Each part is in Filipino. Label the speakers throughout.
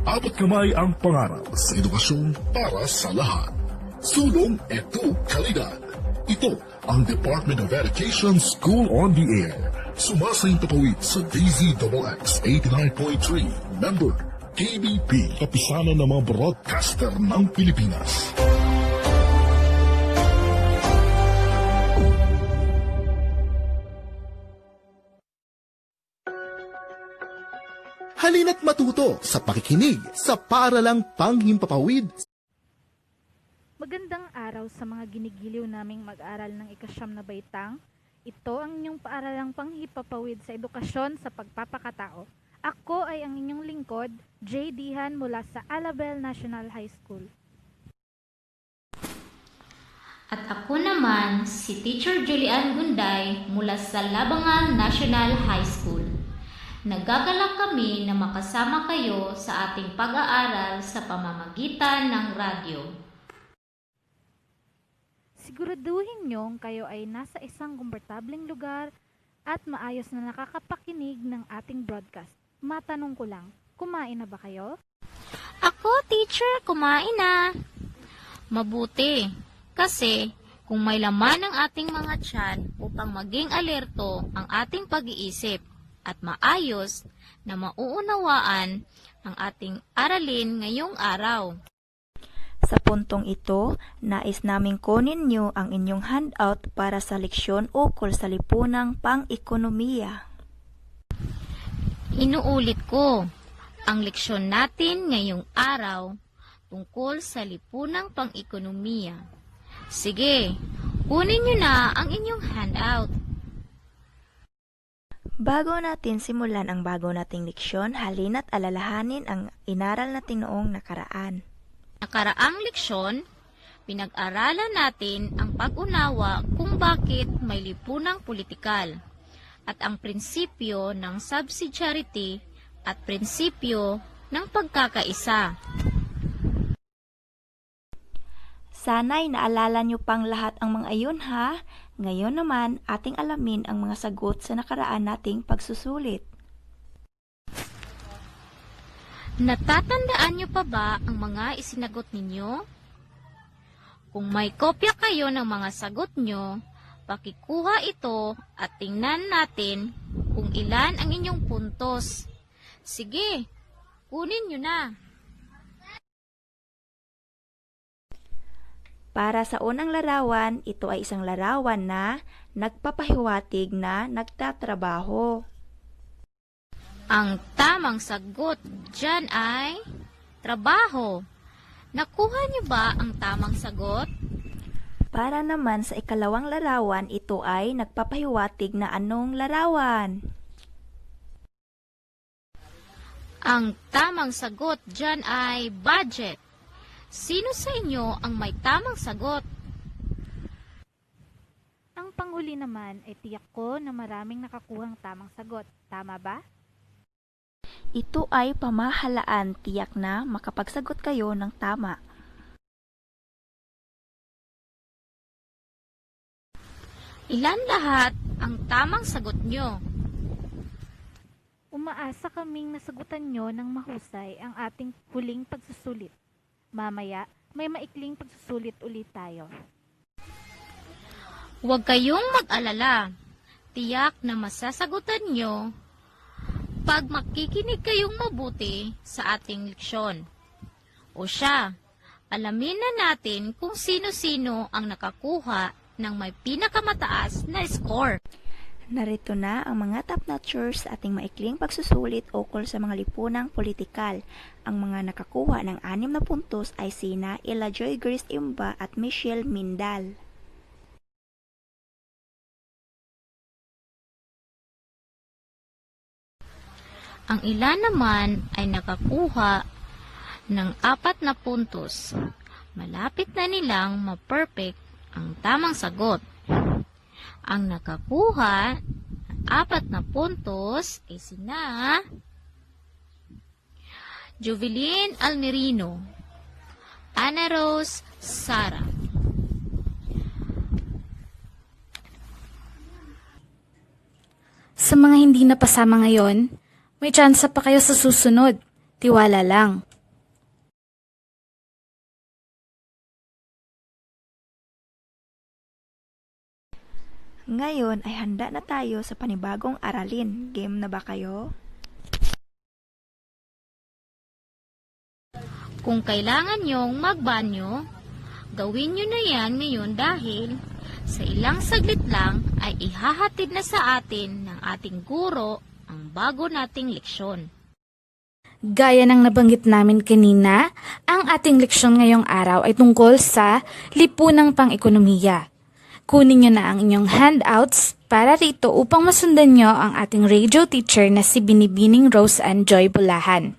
Speaker 1: Apat kamay ang pangarap sa edukasyon para sa lahat. Sulong Edu Kalidad. Ito ang Department of Education School on the Air. Sumasayang papawid sa DZXX 89.3. Member KBP. Kapisanan ng mga broadcaster ng Pilipinas.
Speaker 2: Halina't matuto sa pakikinig sa Paaralang Panghimpapawid.
Speaker 3: Magandang araw sa mga ginigiliw naming mag-aral ng ikasyam na baitang. Ito ang inyong paaralang panghipapawid sa edukasyon sa pagpapakatao. Ako ay ang inyong lingkod, J. Dihan mula sa Alabel National High School.
Speaker 4: At ako naman si Teacher Julian Gunday mula sa Labangan National High School. Nagagalak kami na makasama kayo sa ating pag-aaral sa pamamagitan ng radyo.
Speaker 3: Siguraduhin niyong kayo ay nasa isang komportableng lugar at maayos na nakakapakinig ng ating broadcast. Matanong ko lang, kumain na ba kayo?
Speaker 4: Ako, teacher, kumain na. Mabuti, kasi kung may laman ang ating mga tiyan upang maging alerto ang ating pag-iisip at maayos na mauunawaan ang ating aralin ngayong araw.
Speaker 5: Sa puntong ito, nais naming kunin niyo ang inyong handout para sa leksyon ukol sa lipunang pang-ekonomiya.
Speaker 4: Inuulit ko, ang leksyon natin ngayong araw tungkol sa lipunang pang-ekonomiya. Sige, kunin niyo na ang inyong handout.
Speaker 5: Bago natin simulan ang bago nating leksyon, halina't alalahanin ang inaral natin noong nakaraan.
Speaker 4: Nakaraang leksyon, pinag-aralan natin ang pag-unawa kung bakit may lipunang politikal at ang prinsipyo ng subsidiarity at prinsipyo ng pagkakaisa.
Speaker 5: Sana'y naalala niyo pang lahat ang mga iyon ha. Ngayon naman, ating alamin ang mga sagot sa nakaraan nating pagsusulit.
Speaker 4: Natatandaan niyo pa ba ang mga isinagot ninyo? Kung may kopya kayo ng mga sagot niyo, pakikuha ito at tingnan natin kung ilan ang inyong puntos. Sige, kunin niyo na.
Speaker 5: Para sa unang larawan, ito ay isang larawan na nagpapahiwatig na nagtatrabaho.
Speaker 4: Ang tamang sagot dyan ay trabaho. Nakuha niyo ba ang tamang sagot?
Speaker 5: Para naman sa ikalawang larawan, ito ay nagpapahiwatig na anong larawan.
Speaker 4: Ang tamang sagot dyan ay budget. Sino sa inyo ang may tamang sagot?
Speaker 3: Ang panghuli naman ay tiyak ko na maraming nakakuhang tamang sagot. Tama ba?
Speaker 5: Ito ay pamahalaan, tiyak na makapagsagot kayo ng tama.
Speaker 4: Ilan lahat ang tamang sagot nyo?
Speaker 3: Umaasa kaming nasagutan nyo ng mahusay ang ating huling pagsusulit. Mamaya, may maikling pagsusulit ulit tayo.
Speaker 4: Huwag kayong mag-alala. Tiyak na masasagutan nyo pag makikinig kayong mabuti sa ating leksyon. O siya, alamin na natin kung sino-sino ang nakakuha ng may pinakamataas na score.
Speaker 5: Narito na ang mga top-notchers sa ating maikling pagsusulit ukol sa mga lipunang politikal. Ang mga nakakuha ng 6 na puntos ay sina Ella Joy Grace Imba at Michelle Mindal.
Speaker 4: Ang ilan naman ay nakakuha ng 4 na puntos. Malapit na nilang ma-perfect ang tamang sagot. Ang nakakuha ng 4 na puntos ay sina Jovelyn Almerino, Ana Rose Sara.
Speaker 6: Sa mga hindi napasama ngayon, may tsansa pa kayo sa susunod. Tiwala lang.
Speaker 5: Ngayon ay handa na tayo sa panibagong aralin. Game na ba kayo?
Speaker 4: Kung kailangan nyong magbanyo, gawin nyo na yan ngayon dahil sa ilang saglit lang ay ihahatid na sa atin ng ating guro ang bago nating leksyon.
Speaker 3: Gaya ng nabanggit namin kanina, ang ating leksyon ngayong araw ay tungkol sa lipunang pang-ekonomiya. Kunin nyo na ang inyong handouts para rito upang masundan nyo ang ating radio teacher na si Binibining Rose Ann Joy Bulahan.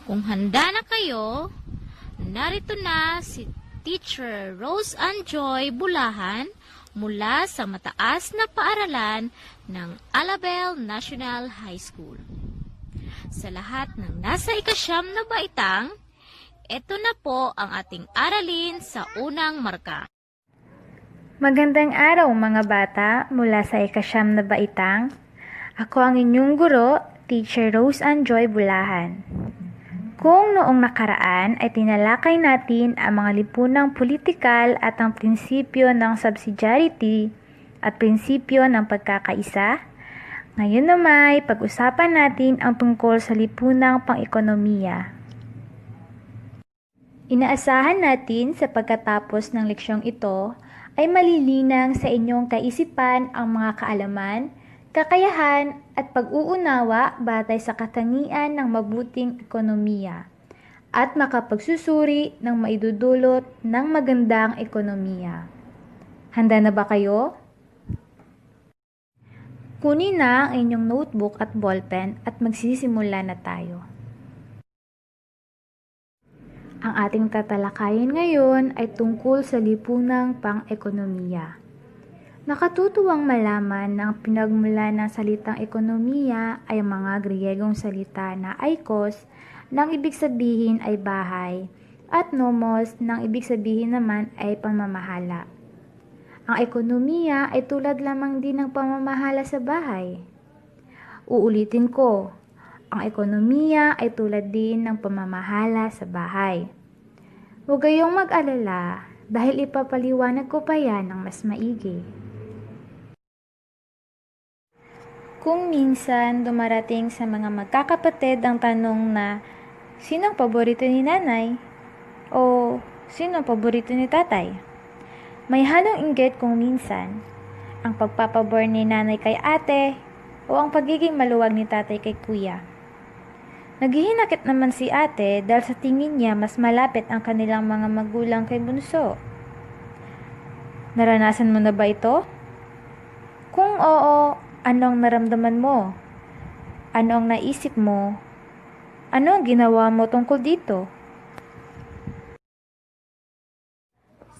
Speaker 4: Kung handa na kayo, narito na si Teacher Rose Ann Joy Bulahan mula sa mataas na paaralan ng Alabel National High School. Sa lahat ng nasa ikasyam na baitang, ito na po ang ating aralin sa unang marka.
Speaker 3: Magandang araw mga bata mula sa ikasyam na baitang. Ako ang inyong guro, Teacher Rose Ann Joy Bulahan. Kung noong nakaraan ay tinalakay natin ang mga lipunang politikal at ang prinsipyo ng subsidiarity at prinsipyo ng pagkakaisa, ngayon naman pag-usapan natin ang tungkol sa lipunang pang-ekonomiya. Inaasahan natin sa pagkatapos ng leksyong ito ay malilinang sa inyong kaisipan ang mga kaalaman, kakayahan at pag-uunawa batay sa katangian ng mabuting ekonomiya at makapagsusuri ng maidudulot ng magandang ekonomiya. Handa na ba kayo? Kunin na ang inyong notebook at ballpen at magsisimula na tayo. Ang ating tatalakayin ngayon ay tungkol sa lipunang pang-ekonomiya. Nakatutuwang malaman na ang pinagmula ng salitang ekonomiya ay mga Griyegong salita na oikos, nang ibig sabihin ay bahay, at nomos, nang ibig sabihin naman ay pamamahala. Ang ekonomiya ay tulad lamang din ng pamamahala sa bahay. Uulitin ko, ang ekonomiya ay tulad din ng pamamahala sa bahay. Huwag kayong mag-alala dahil ipapaliwanag ko pa yan ng mas maigi. Kung minsan dumarating sa mga magkakapatid ang tanong na sinong paborito ni nanay o sinong paborito ni tatay, may halong inggit kung minsan ang pagpapabor ni nanay kay ate o ang pagiging maluwag ni tatay kay kuya. Naghihinakit naman si ate dahil sa tingin niya mas malapit ang kanilang mga magulang kay bunso. Naranasan mo na ba ito? Kung oo, ano ang naramdaman mo? Ano ang naisip mo? Ano ang ginawa mo tungkol dito?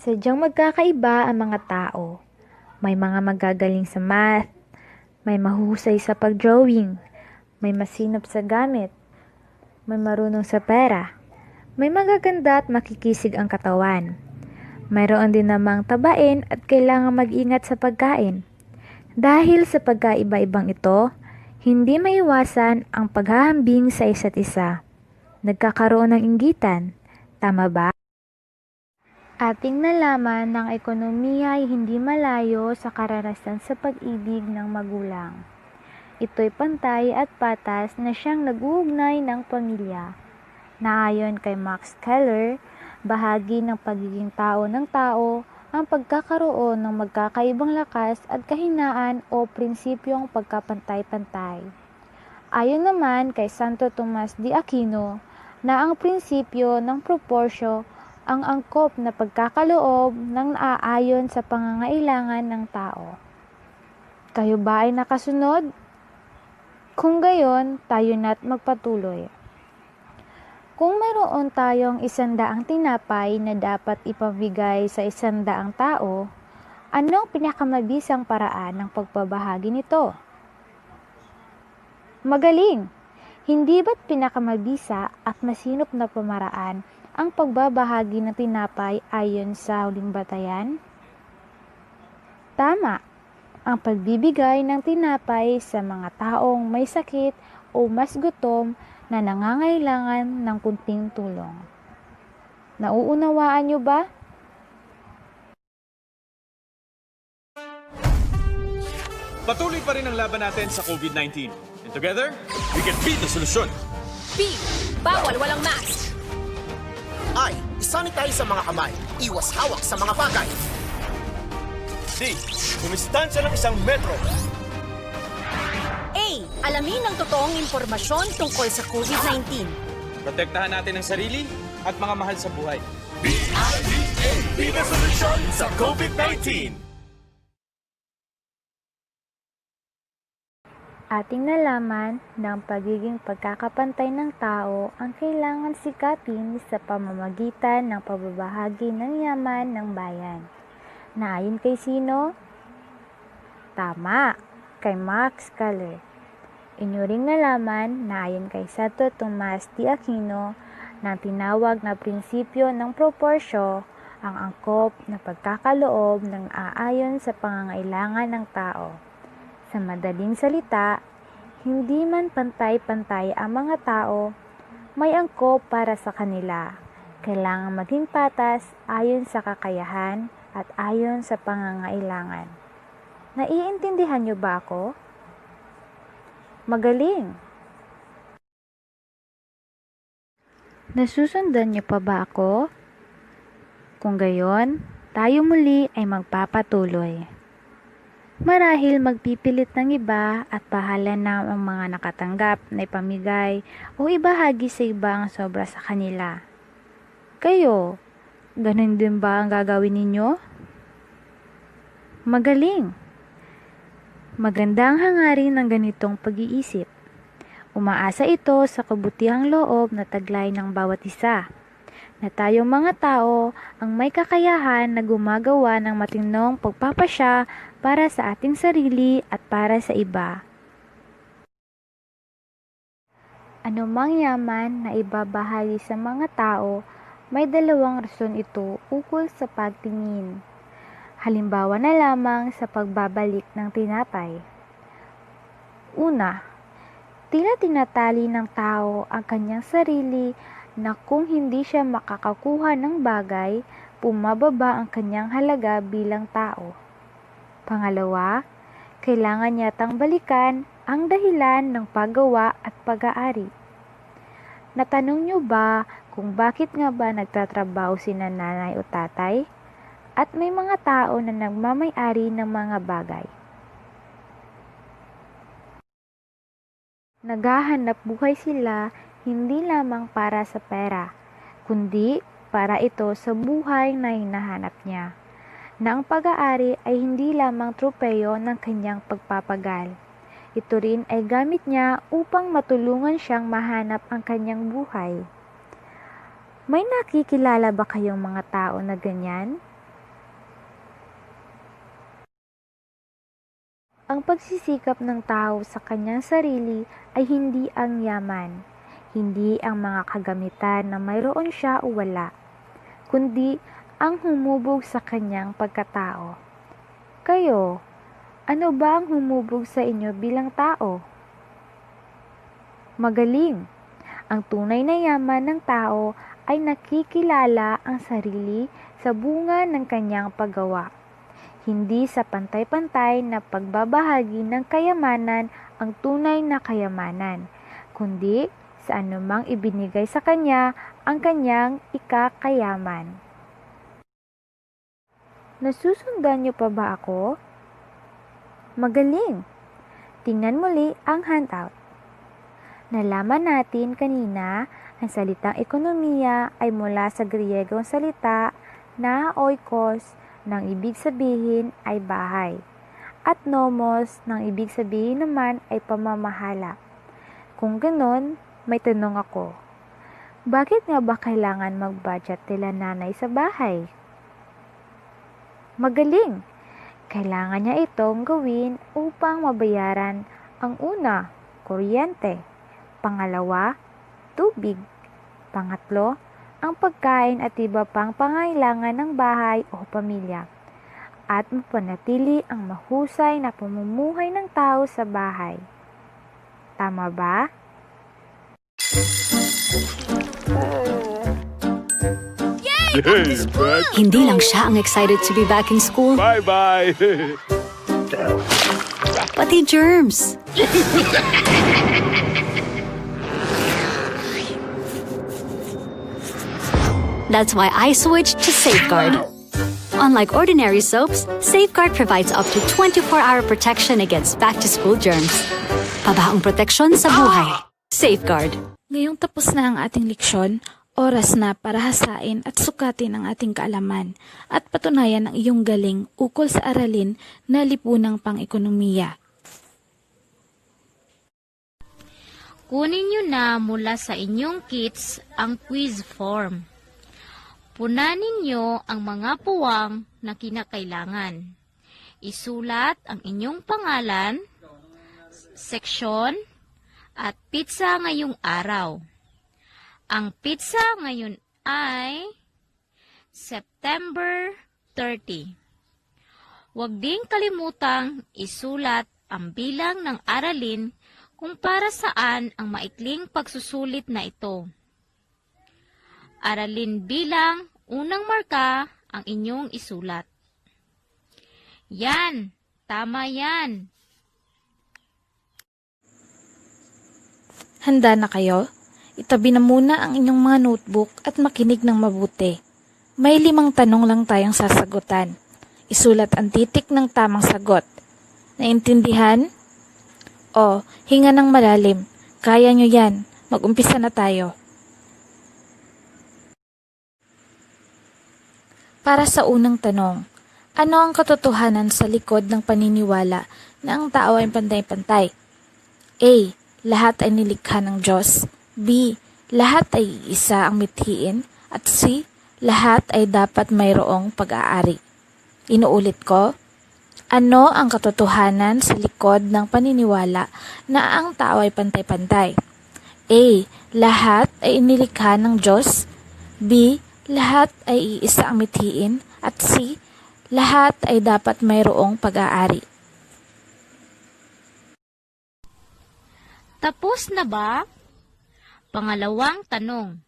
Speaker 3: Sadyang magkakaiba ang mga tao. May mga magagaling sa math, may mahuhusay sa pag-drawing, may masinop sa gamit, may marunong sa pera, may magaganda at makikisig ang katawan. Mayroon din namang tabain at kailangan mag-ingat sa pagkain. Dahil sa pagkaiba-ibang ito, hindi maiwasan ang paghahambing sa isa't isa. Nagkakaroon ng inggitan, tama ba? Ating nalaman ng ekonomiya ay hindi malayo sa karanasan sa pag-ibig ng magulang. Ito'y pantay at patas na siyang nag-uugnay ng pamilya. Naayon kay Max Keller, bahagi ng pagiging tao ng tao ang pagkakaroon ng magkakaibang lakas at kahinaan o prinsipyong pagkapantay-pantay. Ayon naman kay Santo Tomas de Aquino na ang prinsipyo ng proporsyo ang angkop na pagkakaloob ng naaayon sa pangangailangan ng tao. Kayo ba ay nakasunod? Kung gayon, tayo na't magpatuloy. Kung mayroon tayong 100 tinapay na dapat ipabigay sa 100 tao, ano ang pinakamabisang paraan ng pagbabahagi nito? Magaling! Hindi ba't pinakamabisa at masinop na pamaraan ang pagbabahagi ng tinapay ayon sa huling batayan? Tama! Ang pagbibigay ng tinapay sa mga taong may sakit o mas gutom na nangangailangan ng kunting tulong. Nauunawaan niyo ba?
Speaker 6: Patuloy pa rin ang laban natin sa COVID-19. And together, we can beat the solusyon.
Speaker 7: B. Bawal walang mask.
Speaker 8: I. Isanitize sa mga kamay. Iwas hawak sa mga bagay.
Speaker 6: D. Dumistansya ng 1 metro.
Speaker 7: A. Alamin ang totoong impormasyon tungkol sa COVID-19.
Speaker 6: Protektahan natin ang sarili at mga mahal sa buhay.
Speaker 8: Be the solusyon sa COVID-19.
Speaker 3: Ating nalaman na ang pagiging pagkakapantay ng tao ang kailangan sikatin sa pamamagitan ng pagbabahagi ng yaman ng bayan. Na ayon kay sino? Tama, kay Max Caller. Inyo ring nalaman na ayon kay Santo Tomas de Aquino ng tinawag na prinsipyo ng proporsyo ang angkop na pagkakaloob ng aayon sa pangangailangan ng tao. Sa madaling salita, hindi man pantay-pantay ang mga tao, may angkop para sa kanila. Kailangan maging patas ayon sa kakayahan at ayon sa pangangailangan. Naiintindihan niyo ba ako? Magaling! Nasusundan niyo pa ba ako? Kung gayon, tayo muli ay magpapatuloy. Marahil magpipilit ng iba at bahala na ang mga nakatanggap na ipamigay o ibahagi sa iba ang sobra sa kanila. Kayo, ganun din ba ang gagawin ninyo? Magaling! Maganda ang hangarin ng ganitong pag-iisip. Umaasa ito sa kabutihang loob na taglay ng bawat isa, na tayong mga tao ang may kakayahan na gumagawa ng matinong pagpapasya para sa ating sarili at para sa iba. Anumang yaman na ibabahagi sa mga tao, may dalawang rason ito ukol sa pagtingin. Halimbawa na lamang sa pagbabalik ng tinapay. Una, tila tinatali ng tao ang kanyang sarili na kung hindi siya makakakuha ng bagay, pumababa ang kanyang halaga bilang tao. Pangalawa, kailangan yatang balikan ang dahilan ng paggawa at pag-aari. Natanong niyo ba kung bakit nga ba nagtatrabaho sina nanay o tatay? At may mga tao na nagmamay-ari ng mga bagay. Naghahanap buhay sila hindi lamang para sa pera, kundi para ito sa buhay na hinahanap niya, na ang pag-aari ay hindi lamang tropeyo ng kanyang pagpapagal. Ito rin ay gamit niya upang matulungan siyang mahanap ang kanyang buhay. May nakikilala ba kayong mga tao na ganyan? Ang pagsisikap ng tao sa kanyang sarili ay hindi ang yaman, hindi ang mga kagamitan na mayroon siya o wala, kundi ang humubog sa kanyang pagkatao. Kayo, ano ba ang humubog sa inyo bilang tao? Magaling! Ang tunay na yaman ng tao ay nakikilala ang sarili sa bunga ng kanyang paggawa. Hindi sa pantay-pantay na pagbabahagi ng kayamanan ang tunay na kayamanan, kundi sa anumang ibinigay sa kanya ang kanyang ikakayaman. Nasusundan niyo pa ba ako? Magaling! Tingnan muli ang handout. Nalaman natin kanina ang salitang ekonomiya ay mula sa Griyegong salita na oikos nang ibig sabihin ay bahay, at nomos nang ibig sabihin naman ay pamamahala. Kung ganon, may tanong ako. Bakit nga ba kailangan mag-budget nila nanay sa bahay? Magaling! Kailangan niya itong gawin upang mabayaran ang una, kuryente, pangalawa, tubig, pangatlo, ang pagkain at iba pang pangailangan ng bahay o pamilya, at mapanatili ang mahusay na pamumuhay ng tao sa bahay. Tama ba?
Speaker 9: Hindi lang siya ang excited to be back in school.
Speaker 6: Bye-bye!
Speaker 9: pati germs. That's why I switched to Safeguard. Unlike ordinary soaps, Safeguard provides up to 24-hour protection against back-to-school germs. Pabaong proteksyon sa buhay. Safeguard.
Speaker 3: Ngayong tapos na ang ating leksyon, oras na para hasain at sukatin ang ating kaalaman at patunayan ang iyong galing ukol sa aralin na lipunang pang-ekonomiya.
Speaker 4: Kunin nyo na mula sa inyong kits ang quiz form. Punanin nyo ang mga puwang na kinakailangan. Isulat ang inyong pangalan, seksyon, at pizza ngayong araw. Ang pizza ngayon ay September 30. Huwag ding kalimutang isulat ang bilang ng aralin kung para saan ang maikling pagsusulit na ito. Aralin bilang unang marka ang inyong isulat. Yan, tama yan.
Speaker 3: Handa na kayo? Itabi na muna ang inyong mga notebook at makinig ng mabuti. May 5 tanong lang tayong sasagutan. Isulat ang titik ng tamang sagot. Naintindihan? O, hinga ng malalim. Kaya nyo yan. Mag-umpisa na tayo. Para sa unang tanong, ano ang katotohanan sa likod ng paniniwala na ang tao ay pantay-pantay? A. Lahat ay nilikha ng Diyos. B. Lahat ay isa ang mithiin. At C. Lahat ay dapat mayroong pag-aari. Inuulit ko, ano ang katotohanan sa likod ng paniniwala na ang tao ay pantay-pantay? A. Lahat ay inilikha ng Diyos. B. Lahat ay iisa ang mithiin. At C. Lahat ay dapat mayroong pag-aari.
Speaker 4: Tapos na ba? Pangalawang tanong.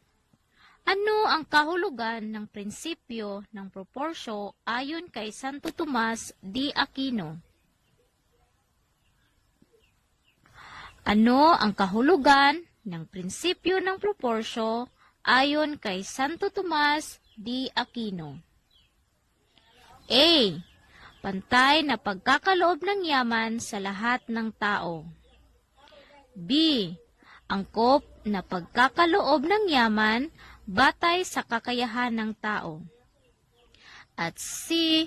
Speaker 4: Ano ang kahulugan ng prinsipyo ng proporsyo ayon kay Santo Tomas de Aquino? Ano ang kahulugan ng prinsipyo ng proporsyo ayon kay Santo Tomas de Aquino? A. Pantay na pagkakaloob ng yaman sa lahat ng tao. B. Angkop na pagkakaloob ng yaman batay sa kakayahan ng tao. At C.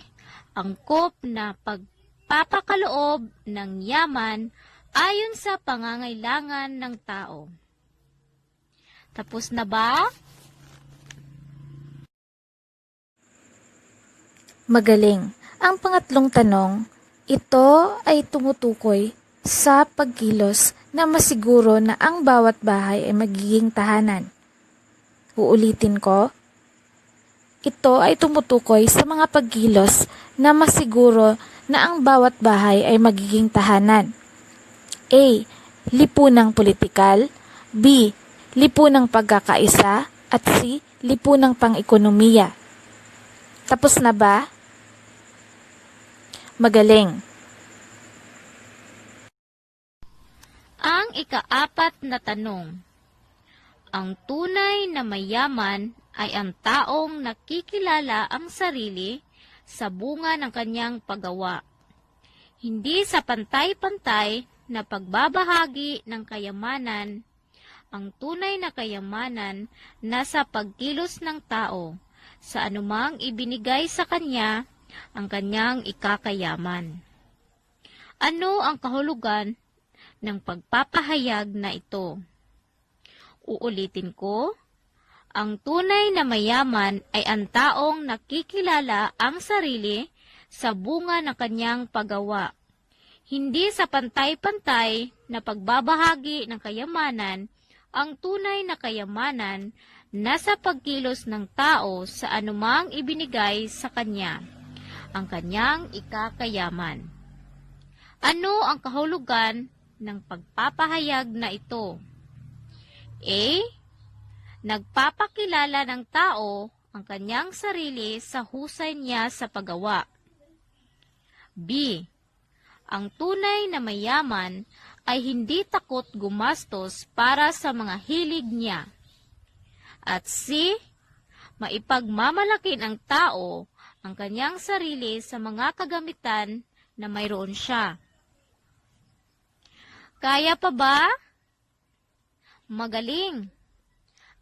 Speaker 4: Angkop na pagpapakaloob ng yaman ayon sa pangangailangan ng tao. Tapos na ba?
Speaker 3: Magaling. Ang pangatlong tanong, ito ay tumutukoy sa pagkilos na masiguro na ang bawat bahay ay magiging tahanan. Uulitin ko, ito ay tumutukoy sa mga pagkilos na masiguro na ang bawat bahay ay magiging tahanan. A. Lipunang politikal. B. Lipunang pagkakaisa. At C. Lipunang pang-ekonomiya. Tapos na ba? Magaling.
Speaker 4: Ang ika-4 na tanong. Ang tunay na mayaman ay ang taong nakikilala ang sarili sa bunga ng kanyang paggawa. Hindi sa pantay-pantay na pagbabahagi ng kayamanan. Ang tunay na kayamanan nasa pagkilos ng tao sa anumang ibinigay sa kanya ang kanyang ikakayaman. Ano ang kahulugan ng pagpapahayag na ito? Uulitin ko, ang tunay na mayaman ay ang taong nakikilala ang sarili sa bunga ng kanyang paggawa. Hindi sa pantay-pantay na pagbabahagi ng kayamanan, ang tunay na kayamanan nasa pagkilos ng tao sa anumang ibinigay sa kanya, ang kanyang ikakayaman. Ano ang kahulugan ng pagpapahayag na ito? A. Nagpapakilala ng tao ang kanyang sarili sa husay niya sa paggawa. B. Ang tunay na mayaman ay hindi takot gumastos para sa mga hilig niya. At C. Maipagmamalakin ang tao ang kanyang sarili sa mga kagamitan na mayroon siya. Kaya pa ba? Magaling.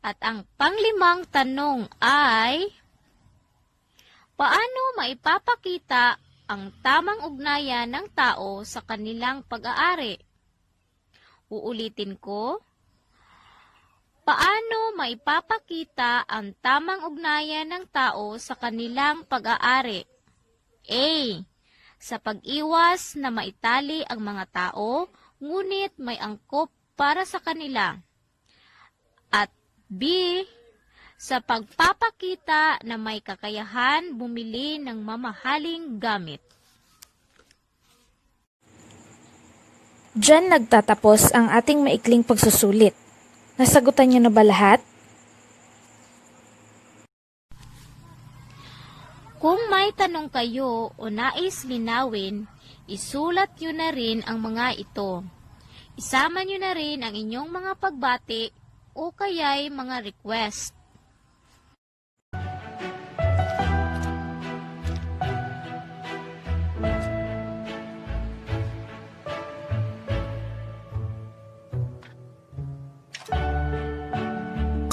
Speaker 4: At ang panglimang tanong ay, paano maipapakita ang tamang ugnayan ng tao sa kanilang pag-aari? Uulitin ko, paano maipapakita ang tamang ugnayan ng tao sa kanilang pag-aari? A. Sa pag-iwas na maitali ang mga tao, ngunit may angkop para sa kanila. At B. Sa pagpapakita na may kakayahan bumili ng mamahaling gamit.
Speaker 3: Diyan nagtatapos ang ating maikling pagsusulit. Nasagutan niyo na ba lahat?
Speaker 4: Kung may tanong kayo o nais linawin, isulat nyo na rin ang mga ito. Isama nyo na rin ang inyong mga pagbati o kaya'y mga request.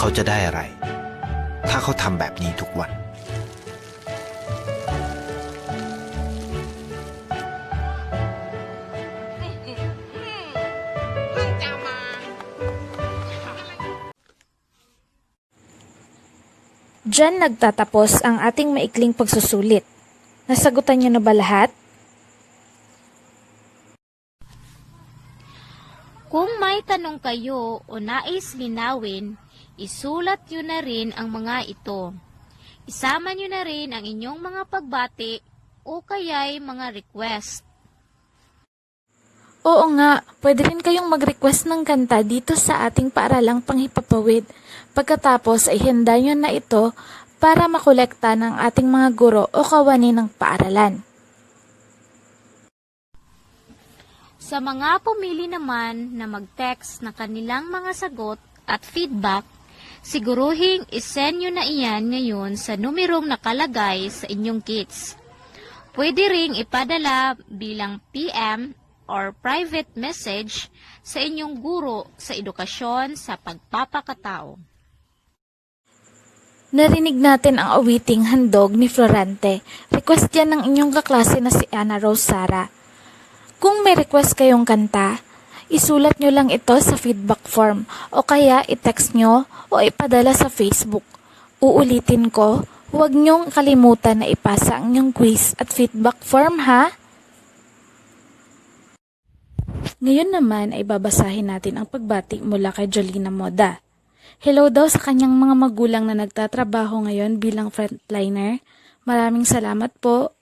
Speaker 10: เขาจะได้อะไร ถ้าเขาทำแบบนี้ทุกวัน
Speaker 3: Diyan nagtatapos ang ating maikling pagsusulit. Nasagutan niyo na ba lahat?
Speaker 4: Kung may tanong kayo o nais linawin, isulat nyo na rin ang mga ito. Isama nyo na rin ang inyong mga pagbati o kaya'y mga request.
Speaker 3: Oo nga, pwede rin kayong mag-request ng kanta dito sa ating paaralang panghipapawid. Pagkatapos ay handa nyo na ito para makolekta ng ating mga guro o kawani ng paaralan.
Speaker 4: Sa mga pumili naman na mag-text na kanilang mga sagot at feedback, siguruhing isend nyo na iyan ngayon sa numerong nakalagay sa inyong kits. Pwede ring ipadala bilang PM or private message sa inyong guro sa edukasyon sa pagpapakatao.
Speaker 3: Narinig natin ang awiting Handog ni Florante. Request yan ng inyong kaklase na si Ana Rose Sara. Kung may request kayong kanta, isulat nyo lang ito sa feedback form o kaya i-text nyo o ipadala sa Facebook. Uulitin ko, huwag nyong kalimutan na ipasa ang inyong quiz at feedback form ha! Ngayon naman ay babasahin natin ang pagbati mula kay Jolina Moda. Hello daw sa kanyang mga magulang na nagtatrabaho ngayon bilang frontliner. Maraming salamat po.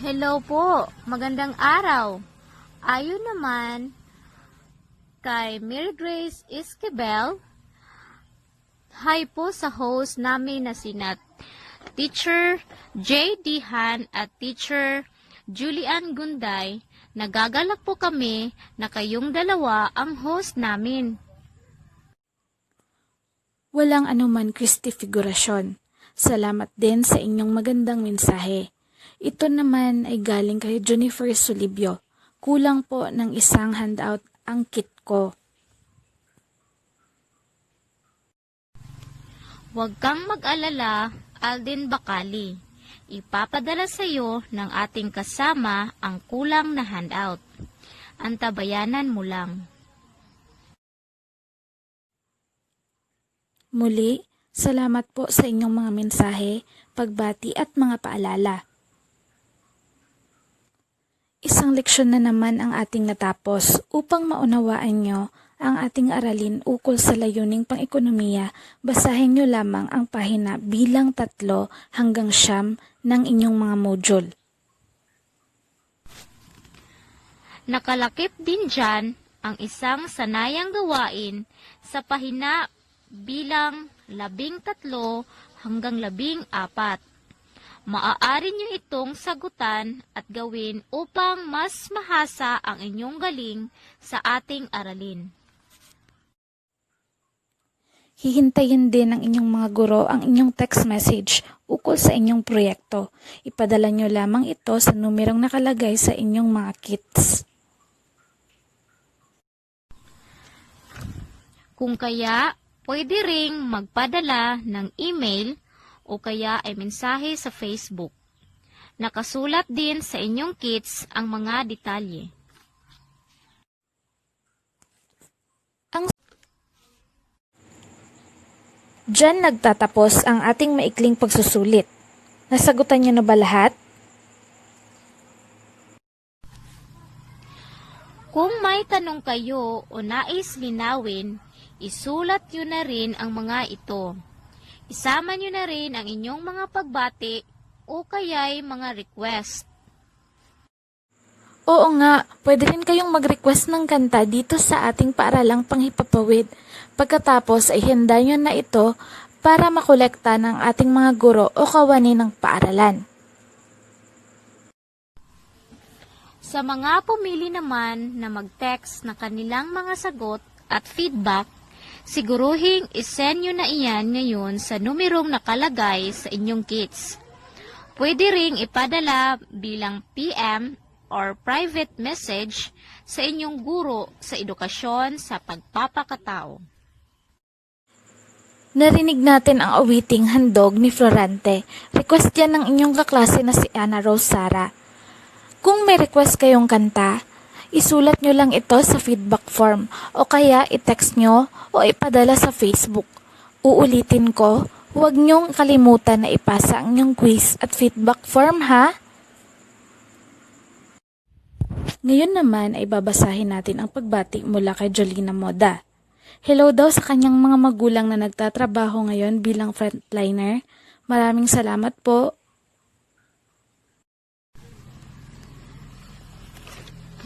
Speaker 4: Hello po, magandang araw. Ayon naman kay Mary Grace Esquivel, hi po sa host namin na sina Teacher J.D. Han at Teacher Julian Gunday. Nagagalak po kami na kayong dalawa ang host namin.
Speaker 3: Walang anuman, Christy Figurasyon. Salamat din sa inyong magandang mensahe. Ito naman ay galing kay Jennifer Solibio. Kulang po ng isang handout ang kit ko.
Speaker 4: Huwag kang mag-alala, Alden Bakali. Ipapadala sa iyo ng ating kasama ang kulang na handout. Antabayanan mo lang.
Speaker 3: Muli, salamat po sa inyong mga mensahe, pagbati at mga paalala. Isang leksyon na naman ang ating natapos upang maunawaan nyo ang ating aralin ukol sa layuning pang-ekonomiya. Basahin nyo lamang ang pahina bilang 3 hanggang 9 ng inyong mga module.
Speaker 4: Nakalakip din dyan ang isang sanayang gawain sa pahina bilang 13 hanggang 14. Maaari niyo itong sagutan at gawin upang mas mahasa ang inyong galing sa ating aralin.
Speaker 3: Hihintayin din ng inyong mga guro ang inyong text message ukol sa inyong proyekto. Ipadala nyo lamang ito sa numerong nakalagay sa inyong mga kits.
Speaker 4: Kung kaya, pwede ring magpadala ng email o kaya ay mensahe sa Facebook. Nakasulat din sa inyong kits ang mga detalye.
Speaker 3: Diyan nagtatapos ang ating maikling pagsusulit. Nasagutan niyo na ba lahat?
Speaker 4: Kung may tanong kayo o nais linawin, isulat nyo na rin ang mga ito. Isama nyo na rin ang inyong mga pagbati o kaya'y mga request.
Speaker 3: Oo nga, pwede rin kayong mag-request ng kanta dito sa ating paaralang panghipapawid. Pagkatapos ay handa nyo na ito para makolekta ng ating mga guro o kawani ng paaralan.
Speaker 4: Sa mga pumili naman na mag-text na kanilang mga sagot at feedback, siguruhing isend nyo na iyan ngayon sa numerong nakalagay sa inyong kits. Pwede ring ipadala bilang PM or private message sa inyong guro sa edukasyon sa pagpapakatao.
Speaker 3: Narinig natin ang awiting Handog ni Florante. Request yan ng inyong kaklase na si Ana Rose Sara. Kung may request kayong kanta, isulat nyo lang ito sa feedback form o kaya i-text nyo o ipadala sa Facebook. Uulitin ko, huwag nyong kalimutan na ipasa ang inyong quiz at feedback form ha! Ngayon naman ay babasahin natin ang pagbati mula kay Jolina Moda. Hello daw sa kanyang mga magulang na nagtatrabaho ngayon bilang frontliner. Maraming salamat po.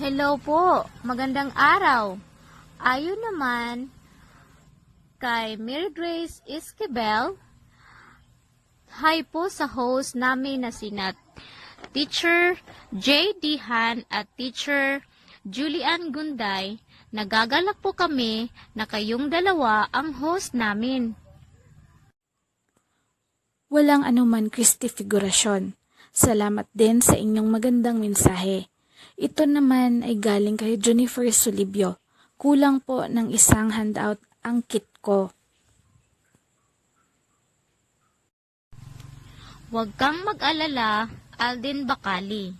Speaker 4: Hello po, magandang araw. Ayon naman kay Mary Grace Esquivel, hi po sa host namin na sina Teacher J.D. Han at Teacher Julian Gunday. Nagagalak po kami na kayong dalawa ang host namin.
Speaker 3: Walang anuman, Christy Figurasyon. Salamat din sa inyong magandang mensahe. Ito naman ay galing kay Jennifer Solibio. Kulang po ng isang handout ang kit ko.
Speaker 4: Huwag kang mag-alala, Alden Bakali.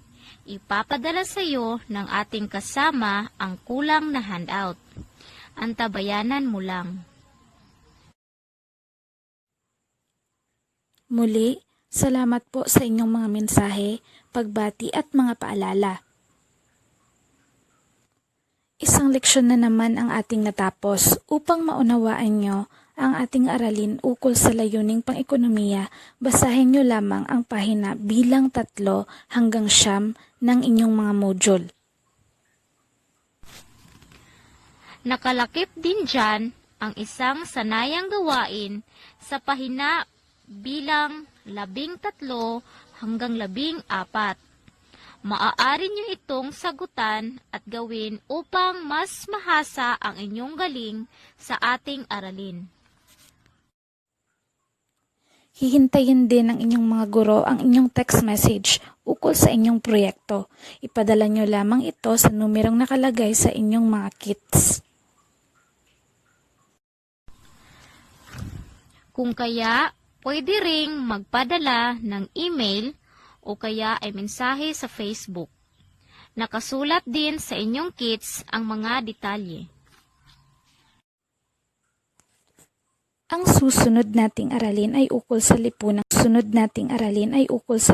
Speaker 4: Ipapadala sa iyo ng ating kasama ang kulang na handout. Antabayanan mo lang.
Speaker 3: Muli, salamat po sa inyong mga mensahe, pagbati at mga paalala. Isang leksyon na naman ang ating natapos upang maunawaan nyo ang ating aralin ukol sa layuning pang-ekonomiya. Basahin nyo lamang ang pahina bilang 3 hanggang 9 ng inyong mga module.
Speaker 4: Nakalakip din dyan ang isang sanayang gawain sa pahina bilang 13 hanggang 14. Maaari nyo itong sagutan at gawin upang mas mahasa ang inyong galing sa ating aralin.
Speaker 3: Hihintayin din ng inyong mga guro ang inyong text message ukol sa inyong proyekto. Ipadala nyo lamang ito sa numerong nakalagay sa inyong mga kits.
Speaker 4: Kung kaya, pwede ring magpadala ng email o kaya ay mensahe sa Facebook. Nakasulat din sa inyong kits ang mga detalye.
Speaker 3: Ang susunod nating aralin ay ukol sa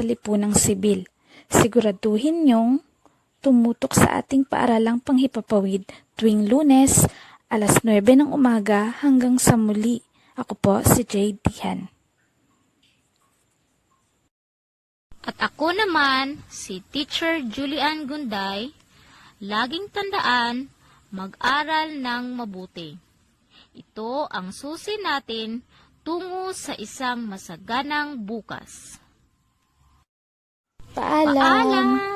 Speaker 3: lipunang sibil. Siguraduhin nyong tumutok sa ating paaralang panghipapawid tuwing Lunes, alas 9 ng umaga hanggang sa muli. Ako po si J.D. Han.
Speaker 4: At ako naman, si Teacher Julian Gunday, laging tandaan, mag-aral ng mabuti. Ito ang susi natin tungo sa isang masaganang bukas.
Speaker 5: Paalam.